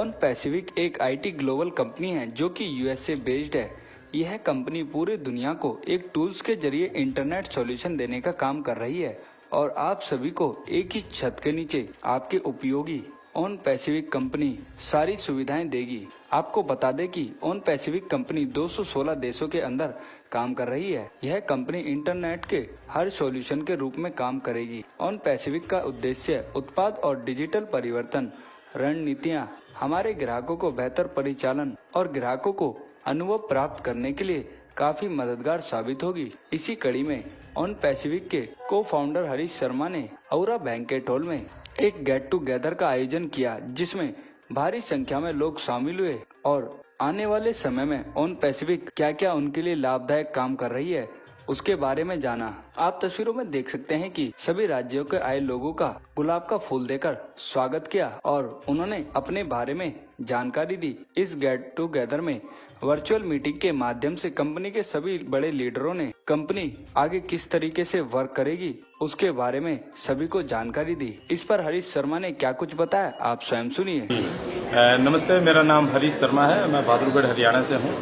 On Pacific एक IT global company है जो कि यूएसए बेस्ड है। यह कंपनी पूरी दुनिया को एक टूल्स के जरिए इंटरनेट सॉल्यूशन देने का काम कर रही है और आप सभी को एक ही छत के नीचे आपके उपयोगी ऑन पैसिफिक कंपनी सारी सुविधाएं देगी। आपको बता दें कि ऑन पैसिफिक कंपनी 216 देशों के अंदर काम कर रही है। यह कंपनी इंटरनेट के हर सॉल्यूशन के रूप में काम करेगी। ऑन पैसिफिक का उद्देश्य उत्पाद और डिजिटल परिवर्तन रणनीतियां हमारे ग्राहकों को बेहतर परिचालन और ग्राहकों को अनुभव प्राप्त करने के लिए काफी मददगार साबित होगी। इसी कड़ी में ऑन पैसिफिक के को फाउंडर हरीश शर्मा ने औरा बैंकेट हॉल में एक गेट टुगेदर का आयोजन किया, जिसमें भारी संख्या में लोग शामिल हुए और आने वाले समय में ऑन पैसिफिक क्या क्या उनके लिए लाभदायक काम कर रही है उसके बारे में जाना। आप तस्वीरों में देख सकते हैं कि सभी राज्यों के आए लोगों का गुलाब का फूल देकर स्वागत किया और उन्होंने अपने बारे में जानकारी दी। इस गेट टुगेदर में वर्चुअल मीटिंग के माध्यम से कंपनी के सभी बड़े लीडरों ने कंपनी आगे किस तरीके से वर्क करेगी उसके बारे में सभी को जानकारी दी। इस पर हरीश शर्मा ने क्या कुछ बताया, आप स्वयं सुनिए। नमस्ते, मेरा नाम हरीश शर्मा है, मैं बहादुरगढ़ हरियाणा से हूँ।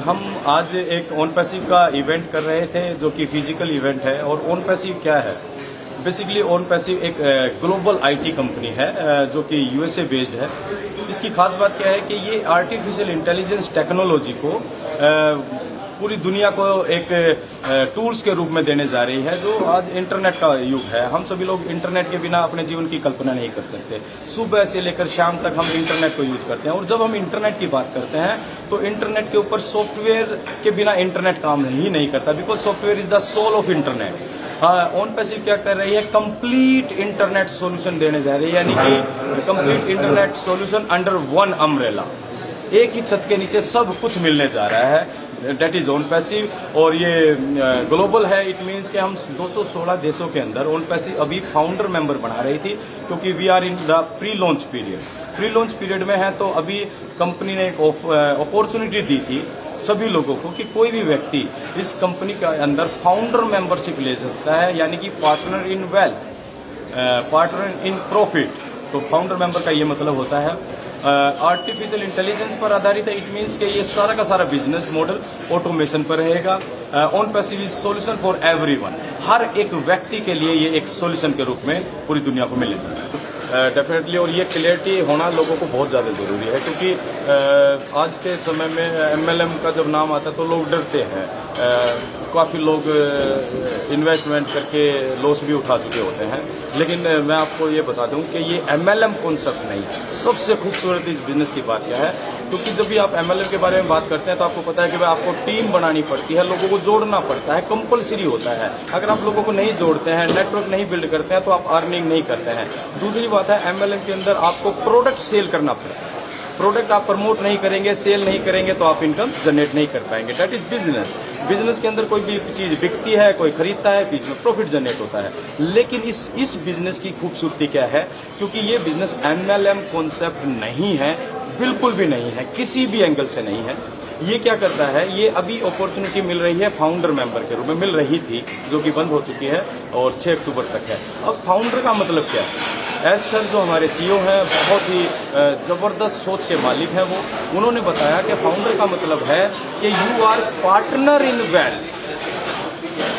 हम आज एक ऑन पैसिव का इवेंट कर रहे थे जो कि फिजिकल इवेंट है। और ऑन पैसिव क्या है? बेसिकली ऑन पैसिव एक ग्लोबल आईटी कंपनी है जो कि यूएसए बेस्ड है। इसकी खास बात क्या है कि ये आर्टिफिशियल इंटेलिजेंस टेक्नोलॉजी को पूरी दुनिया को एक टूल्स के रूप में देने जा रही है। जो आज इंटरनेट का युग है, हम सभी लोग इंटरनेट के बिना अपने जीवन की कल्पना नहीं कर सकते। सुबह से लेकर शाम तक हम इंटरनेट को यूज करते हैं और जब हम इंटरनेट की बात करते हैं तो इंटरनेट के ऊपर सॉफ्टवेयर के बिना इंटरनेट काम ही नहीं करता, because software is the soul of internet. OnPassive क्या कर रही है? कंप्लीट इंटरनेट सॉल्यूशन देने जा रही है, यानी कि complete internet solution under one umbrella. एक ही छत के नीचे सब कुछ मिलने जा रहा है, डेट इज ऑन पैसिव। और ये ग्लोबल है, इट मीन्स कि हम 216 देशों के अंदर ऑन पैसिव अभी फाउंडर मेंबर बना रही थी, क्योंकि we are in the pre launch period. Pre launch period में है तो अभी कंपनी ने एक अपॉर्चुनिटी दी थी सभी लोगों को कि कोई भी व्यक्ति इस कंपनी के अंदर फाउंडर मेंबरशिप ले सकता है, यानी कि partner in wealth, partner in profit. तो फाउंडर मेंबर का ये मतलब होता है आर्टिफिशियल इंटेलिजेंस पर आधारित है। इट मीन्स कि ये सारा का सारा बिजनेस मॉडल ऑटोमेशन पर रहेगा। On passive is solution for everyone. हर एक व्यक्ति के लिए ये एक सॉल्यूशन के रूप में पूरी दुनिया को मिलेगा डेफिनेटली। और ये क्लियरिटी होना लोगों को बहुत ज़्यादा ज़रूरी है, क्योंकि आज के समय में एमएलएम का जब नाम आता है तो लोग डरते हैं। काफ़ी लोग इन्वेस्टमेंट करके लॉस भी उठा चुके होते हैं। लेकिन मैं आपको ये बता दूं कि ये एमएलएम कॉन्सेप्ट नहीं है। सबसे खूबसूरत इस बिजनेस की बात क्या है, क्योंकि जब भी आप एमएलएम के बारे में बात करते हैं तो आपको पता है कि भाई आपको टीम बनानी पड़ती है, लोगों को जोड़ना पड़ता है, कंपलसरी होता है। अगर आप लोगों को नहीं जोड़ते हैं, नेटवर्क नहीं बिल्ड करते हैं तो आप अर्निंग नहीं करते हैं। दूसरी बात है, एमएलएम के अंदर आपको प्रोडक्ट सेल करना पड़ता है। प्रोडक्ट आप प्रमोट नहीं करेंगे, सेल नहीं करेंगे तो आप इनकम जनरेट नहीं कर पाएंगे। That is business. बिजनेस के अंदर कोई भी चीज बिकती है, कोई खरीदता है, बीच में प्रॉफिट जनरेट होता है। लेकिन इस बिजनेस की खूबसूरती क्या है? क्योंकि ये बिजनेस एमएलएम कॉन्सेप्ट नहीं है, बिल्कुल भी नहीं है, किसी भी एंगल से नहीं है। ये क्या करता है? ये अभी अपॉर्चुनिटी मिल रही है फाउंडर मेंबर के रूप में, मिल रही थी जो कि बंद हो चुकी है और 6 अक्टूबर तक है। अब फाउंडर का मतलब क्या है? एस सर जो हमारे सीईओ हैं, बहुत ही ज़बरदस्त सोच के मालिक हैं वो। उन्होंने बताया कि फाउंडर का मतलब है कि you are partner in wealth.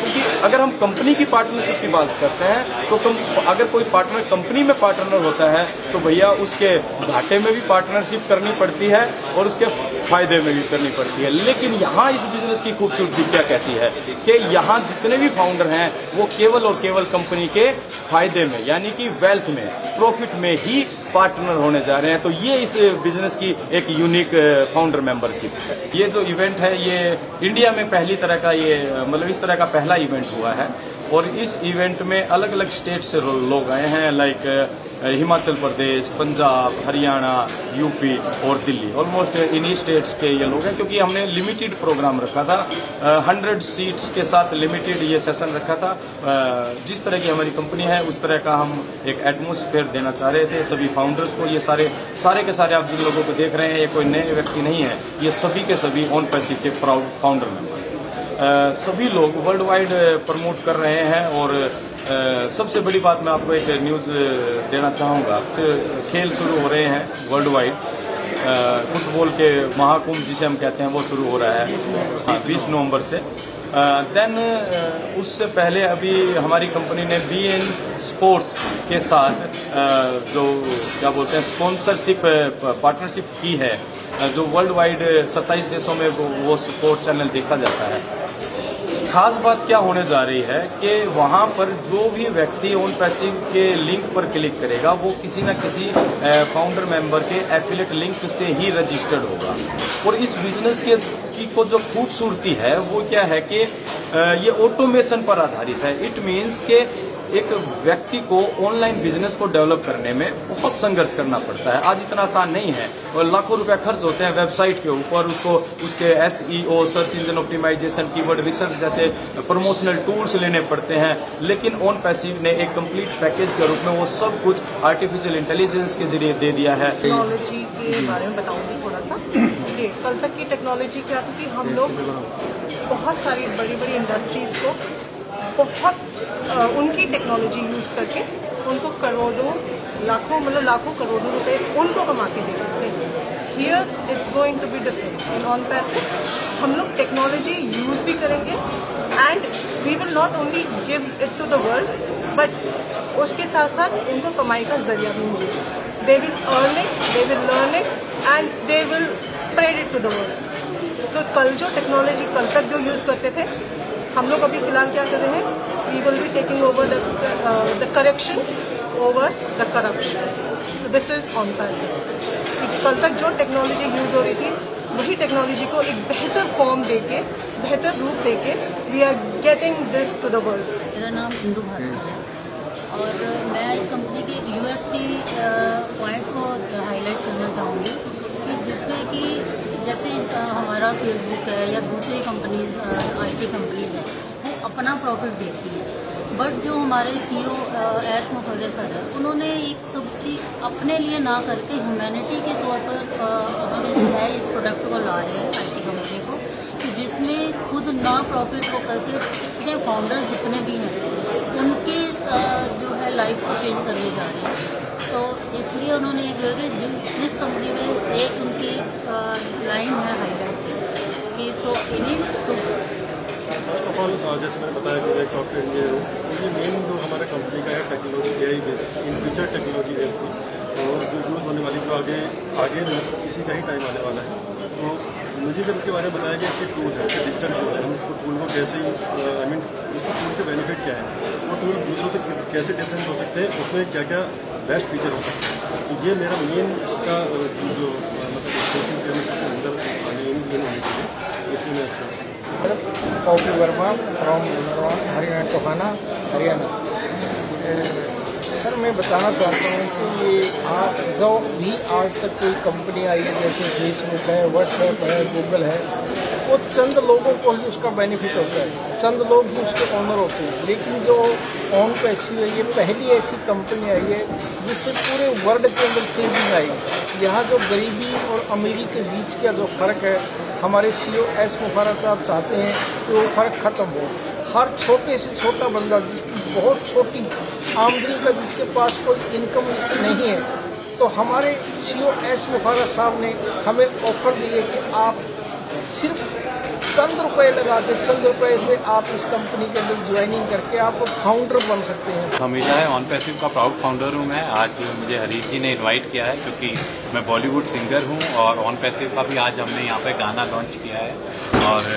क्योंकि अगर हम कंपनी की पार्टनरशिप की बात करते हैं तो अगर कोई पार्टनर कंपनी में पार्टनर होता है तो भैया उसके घाटे में भी पार्टनरशिप करनी पड़ती है और उसके फायदे में भी करनी पड़ती है। लेकिन यहाँ इस बिजनेस की खूबसूरती क्या कहती है कि यहाँ जितने भी फाउंडर हैं वो केवल और केवल कंपनी के फायदे में, यानी कि वेल्थ में, प्रॉफिट में ही पार्टनर होने जा रहे हैं। तो ये इस बिजनेस की एक यूनिक फाउंडर मेंबरशिप है। ये जो इवेंट है ये इंडिया में पहली तरह का, ये मतलब इस तरह का पहला इवेंट हुआ है। और इस इवेंट में अलग अलग स्टेट से लोग आए हैं, लाइक हिमाचल प्रदेश, पंजाब, हरियाणा, यूपी और दिल्ली। ऑलमोस्ट इन्हीं स्टेट्स के ये लोग हैं, क्योंकि हमने लिमिटेड प्रोग्राम रखा था। 100 सीट्स के साथ लिमिटेड ये सेशन रखा था। जिस तरह की हमारी कंपनी है उस तरह का हम एक एटमॉस्फेयर देना चाह रहे थे सभी फाउंडर्स को। ये सारे के सारे आप जिन लोगों को देख रहे हैं ये कोई नए व्यक्ति नहीं है, ये सभी के सभी ऑन पैसिव के प्राउड फाउंडर मेंबर। सभी लोग वर्ल्ड वाइड प्रमोट कर रहे हैं और सबसे बड़ी बात मैं आपको एक न्यूज़ देना चाहूँगा। खेल शुरू हो रहे हैं वर्ल्ड वाइड। फुटबॉल के महाकुंभ जिसे हम कहते हैं वो शुरू हो रहा है 20 नवंबर से। देन उससे पहले अभी हमारी कंपनी ने बीएन स्पोर्ट्स के साथ जो क्या बोलते हैं स्पॉन्सरशिप पार्टनरशिप की है, जो वर्ल्ड वाइड 27 देशों में वो स्पोर्ट्स चैनल देखा जाता है। खास बात क्या होने जा रही है कि वहाँ पर जो भी व्यक्ति ऑन पैसिव के लिंक पर क्लिक करेगा वो किसी न किसी फाउंडर मेंबर के एफिलिएट लिंक से ही रजिस्टर्ड होगा। और इस बिजनेस की को जो खूबसूरती है वो क्या है कि ये ऑटोमेशन पर आधारित है। इट मीन्स के एक व्यक्ति को ऑनलाइन बिजनेस को डेवलप करने में बहुत संघर्ष करना पड़ता है। आज इतना आसान नहीं है और लाखों रुपए खर्च होते हैं वेबसाइट के ऊपर, उसको उसके SEO search engine optimization, keyword research जैसे प्रमोशनल टूल्स लेने पड़ते हैं। लेकिन ऑन पैसिव ने एक कंप्लीट पैकेज के रूप में वो सब कुछ आर्टिफिशियल इंटेलिजेंस के जरिए दे दिया है। टेक्नोलॉजी के बारे में बताऊंगी थोड़ा सा। कल तक की टेक्नोलॉजी क्या थी कि हम लोग बहुत सारी बड़ी बड़ी इंडस्ट्रीज को बहुत उनकी टेक्नोलॉजी यूज़ करके उनको करोड़ों लाखों करोड़ों रुपए उनको कमा के देते थे। Here it's going to be different. In OnPassive हम लोग टेक्नोलॉजी यूज़ भी करेंगे and we will not only give it to the world but उसके साथ साथ उनको कमाई का जरिया भी मिलेगा। They will earn it, they will learn it and they will spread it to the world. तो कल जो टेक्नोलॉजी कल तक जो यूज़ करते थे हम लोग अभी फिलहाल क्या कर रहे हैं, we will be taking over the correction over the corruption. This is OnPassive. कल तक जो टेक्नोलॉजी यूज हो रही थी वही टेक्नोलॉजी को एक बेहतर फॉर्म देके, बेहतर रूप देके we are getting this to the world. मेरा नाम इंदु भास्कर है और मैं इस कंपनी के यूएसपी पॉइंट को हाईलाइट करना चाहूँगी कि जिसमें कि जैसे हमारा फेसबुक है या दूसरी कंपनी आईटी कंपनीज है वो अपना प्रॉफिट देखती है, बट जो हमारे सीईओ एश मुखर्जी सर है उन्होंने एक सब चीज़ अपने लिए ना करके ह्यूमैनिटी के तौर पर अपने जो है इस प्रोडक्ट को ला रहे हैं आईटी कंपनी को, कि जिसमें खुद ना प्रॉफिट को करके इतने फाउंडर जितने भी हैं उनके जो है लाइफ को चेंज करने जा रहे हैं। तो इसलिए उन्होंने एक करके जिस कंपनी में एक उनकी लाइन है हाईलाइट की सो इनिंग टू जैसे मैंने बताया कि मैं एक सॉफ्टवेयर इंजीनियर हूँ। ये मेन जो हमारा कंपनी का है technology AI based in future technology है और जो यूज़ होने वाली तो आगे इसी का ही टाइम आने वाला है। तो मुझे जब इसके बारे में बताया गया कि टूल है, डिजिटल टूल है, हम इसको टूल को कैसे उसको टूल के बेनिफिट क्या है, वो टूल दूसरों से कैसे डिफरेंट हो सकते हैं, उसमें क्या क्या बेस्ट फीचर हो सकते हैं। तो ये मेरा मेन इसका जो मतलब अंदर मेन होनी चाहिए इसमें मैं copy Verma from Haryana Tohana Haryana. Sir मैं बताना चाहता हूँ कि ये आज जो भी आज तक कोई कंपनी आई है जैसे फेसबुक है, व्हाट्सएप है, गूगल है, वो चंद लोगों को ही उसका बेनिफिट होता है, चंद लोग ही उसके ऑनर होते हैं। लेकिन जो ऑन पैसिव है ये पहली ऐसी कंपनी आई है जिससे पूरे वर्ल्ड के अंदर चेंजिंग आई। यहाँ जो गरीबी और अमीरी के बीच का जो फ़र्क है हमारे सीईओ एस मुखर्जी साहब चाहते हैं कि वो फ़र्क ख़त्म हो। हर छोटे से छोटा बंदा जिसकी बहुत छोटी आमदनी का जिसके पास कोई इनकम नहीं है, तो हमारे सीईओ एस मुखर्जी साहब ने हमें ऑफर दी है कि आप सिर्फ चंद रुपए लगा के चंद रुपए से आप इस कंपनी के अंदर ज्वाइनिंग करके आप फाउंडर बन सकते हैं। हमेशा है ऑन पैसिव का प्राउड फाउंडर हूँ मैं। आज मुझे हरीश जी ने इनवाइट किया है क्योंकि मैं बॉलीवुड सिंगर हूँ और ऑन पैसिव का भी आज हमने यहाँ पे गाना लॉन्च किया है और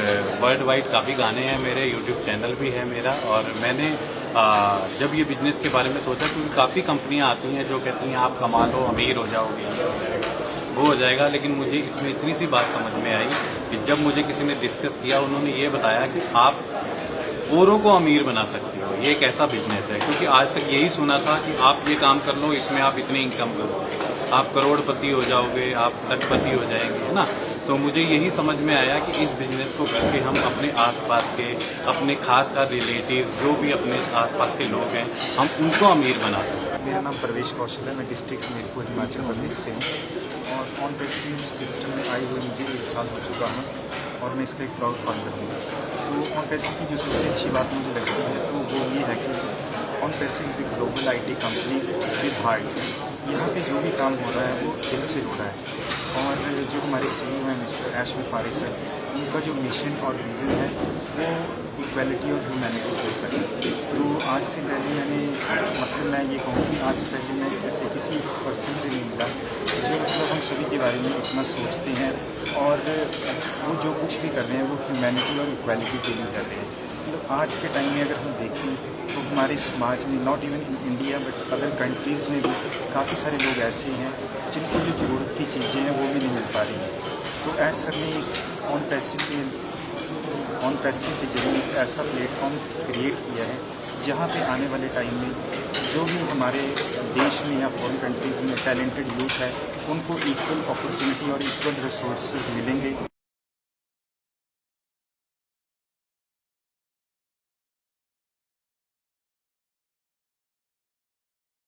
वर्ल्ड वाइड काफ़ी गाने हैं मेरे, यूट्यूब चैनल भी है मेरा। और मैंने जब ये बिजनेस के बारे में सोचा क्योंकि काफ़ी कंपनियाँ आती हैं जो कहती हैं आप कमा लो, अमीर हो जाओगे, वो हो जाएगा। लेकिन मुझे इसमें इतनी सी बात समझ में आई कि जब मुझे किसी ने डिस्कस किया उन्होंने ये बताया कि आप औरों को अमीर बना सकते हो, ये एक ऐसा बिजनेस है। क्योंकि आज तक यही सुना था कि आप ये काम कर लो, इसमें आप इतनी इनकम करो, आप करोड़पति हो जाओगे, आप लखपति हो जाएंगे, है ना। तो मुझे यही समझ में आया कि इस बिज़नेस को करके हम अपने आसपास के, अपने खास का रिलेटिव जो भी अपने आसपास के लोग हैं, हम उनको अमीर बना सकते हैं। मेरा नाम प्रवेश कौशल है, मैं डिस्ट्रिक्ट हमीरपुर हिमाचल प्रदेश से हूँ और ऑन पैसिव सिस्टम में आई हुई मुझे 1 साल हो चुका है और मैं इसका एक प्राउड फाउंडर हूँ। तो ऑन पैसिव की जो सबसे अच्छी बात मुझे लगती है तो वो ये है कि OnPassive is a global IT company with heart. यहाँ पे जो भी काम हो रहा है वो दिल से हो रहा है। और जो हमारे CEO हैं मिस्टर एशमी फारिस सर, उनका जो मिशन और विज़न है वो इक्वालिटी और ह्यूमैनिटी को लेकर है। तो आज से पहले मैं ये कहूँ कि आज से पहले मैं जैसे किसी पर्सन से नहीं मिला जो हम सभी के बारे में इतना सोचते हैं और वो जो कुछ भी कर रहे हैं वो ह्यूमैनिटी और इक्वालिटी के लिए कर रहे हैं। तो आज के टाइम में अगर हम देखें तो हमारे समाज में not even in India but other countries में भी काफ़ी सारे लोग ऐसे हैं जिनको जो ज़रूरत की चीज़ें हैं वो भी नहीं मिल पा रही हैं। तो ऐसा सर ने OnPassive के जरिए एक ऐसा प्लेटफॉर्म क्रिएट किया है जहाँ पे आने वाले टाइम में जो भी हमारे देश में या फॉरेन कंट्रीज़ में टैलेंटेड यूथ है उनको इक्वल अपॉर्चुनिटी और इक्वल रिसोर्सेज मिलेंगे।